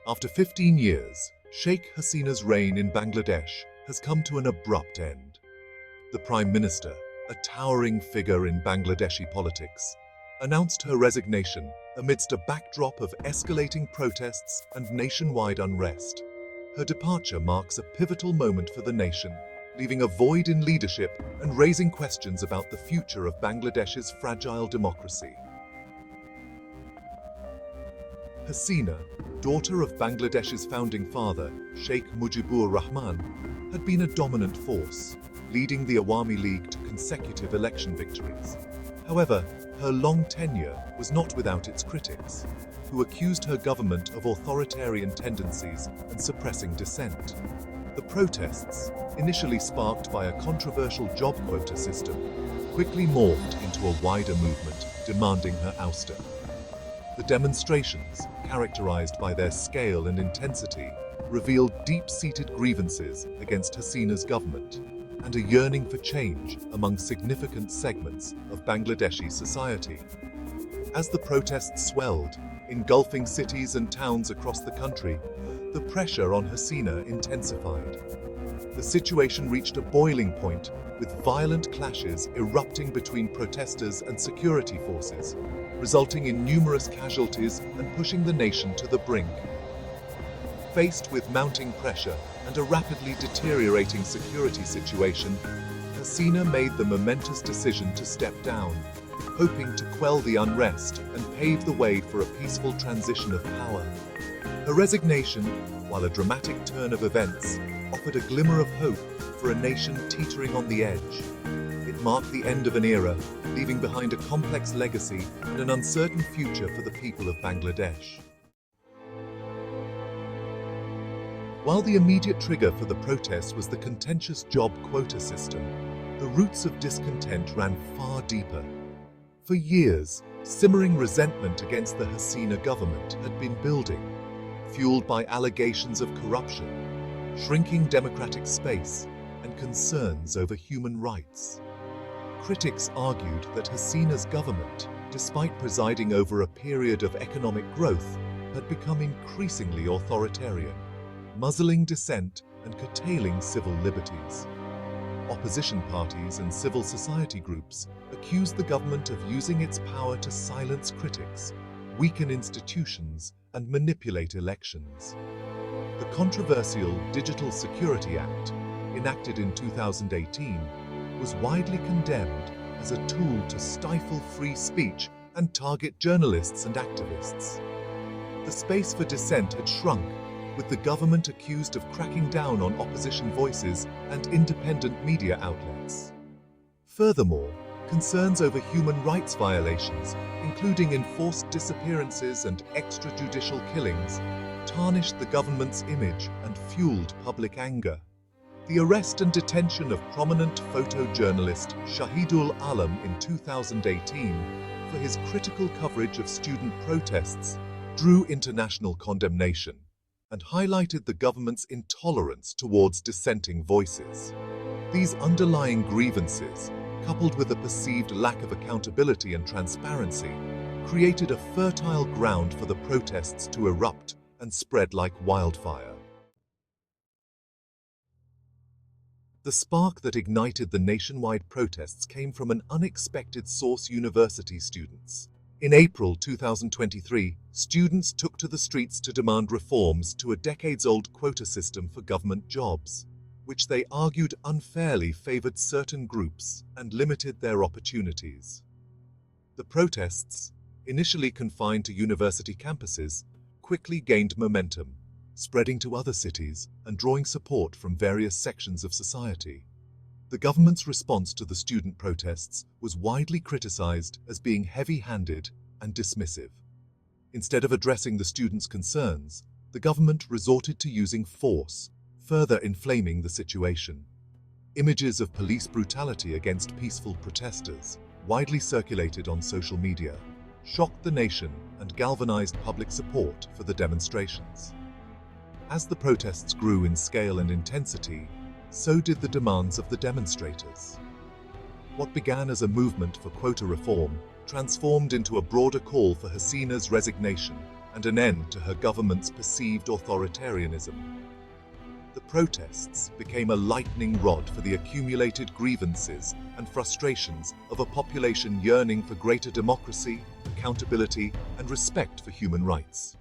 After 15 years, Sheikh Hasina's reign in Bangladesh has come to an abrupt end. The Prime Minister, a towering figure in Bangladeshi politics, announced her resignation amidst a backdrop of escalating protests and nationwide unrest. Her departure marks a pivotal moment for the nation, leaving a void in leadership and raising questions about the future of Bangladesh's fragile democracy. Hasina, daughter of Bangladesh's founding father, Sheikh Mujibur Rahman, had been a dominant force, leading the Awami League to consecutive election victories. However, her long tenure was not without its critics, who accused her government of authoritarian tendencies and suppressing dissent. The protests, initially sparked by a controversial job quota system, quickly morphed into a wider movement demanding her ouster. The demonstrations, characterized by their scale and intensity, revealed deep-seated grievances against Hasina's government and a yearning for change among significant segments of Bangladeshi society. As the protests swelled, engulfing cities and towns across the country, the pressure on Hasina intensified. The situation reached a boiling point, with violent clashes erupting between protesters and security forces, resulting in numerous casualties and pushing the nation to the brink. Faced with mounting pressure and a rapidly deteriorating security situation, Hasina made the momentous decision to step down, hoping to quell the unrest and pave the way for a peaceful transition of power. Her resignation, while a dramatic turn of events, offered a glimmer of hope for a nation teetering on the edge. It marked the end of an era, leaving behind a complex legacy and an uncertain future for the people of Bangladesh. While the immediate trigger for the protests was the contentious job quota system, the roots of discontent ran far deeper. For years, simmering resentment against the Hasina government had been building, fueled by allegations of corruption, shrinking democratic space, and concerns over human rights. Critics argued that Hasina's government, despite presiding over a period of economic growth, had become increasingly authoritarian, muzzling dissent and curtailing civil liberties. Opposition parties and civil society groups accused the government of using its power to silence critics, weaken institutions, and manipulate elections. The controversial Digital Security Act, enacted in 2018, was widely condemned as a tool to stifle free speech and target journalists and activists. The space for dissent had shrunk, with the government accused of cracking down on opposition voices and independent media outlets. Furthermore, concerns over human rights violations, including enforced disappearances and extrajudicial killings, tarnished the government's image and fueled public anger. The arrest and detention of prominent photojournalist Shahidul Alam in 2018 for his critical coverage of student protests drew international condemnation and highlighted the government's intolerance towards dissenting voices. These underlying grievances, coupled with a perceived lack of accountability and transparency, created a fertile ground for the protests to erupt and spread like wildfire. The spark that ignited the nationwide protests came from an unexpected source: university students. In April 2023, students took to the streets to demand reforms to a decades-old quota system for government jobs, which they argued unfairly favored certain groups and limited their opportunities. The protests, initially confined to university campuses, quickly gained momentum, spreading to other cities and drawing support from various sections of society. The government's response to the student protests was widely criticized as being heavy-handed and dismissive. Instead of addressing the students' concerns, the government resorted to using force, further inflaming the situation. Images of police brutality against peaceful protesters, widely circulated on social media, shocked the nation and galvanized public support for the demonstrations. As the protests grew in scale and intensity, so did the demands of the demonstrators. What began as a movement for quota reform transformed into a broader call for Hasina's resignation and an end to her government's perceived authoritarianism. The protests became a lightning rod for the accumulated grievances and frustrations of a population yearning for greater democracy, accountability, and respect for human rights.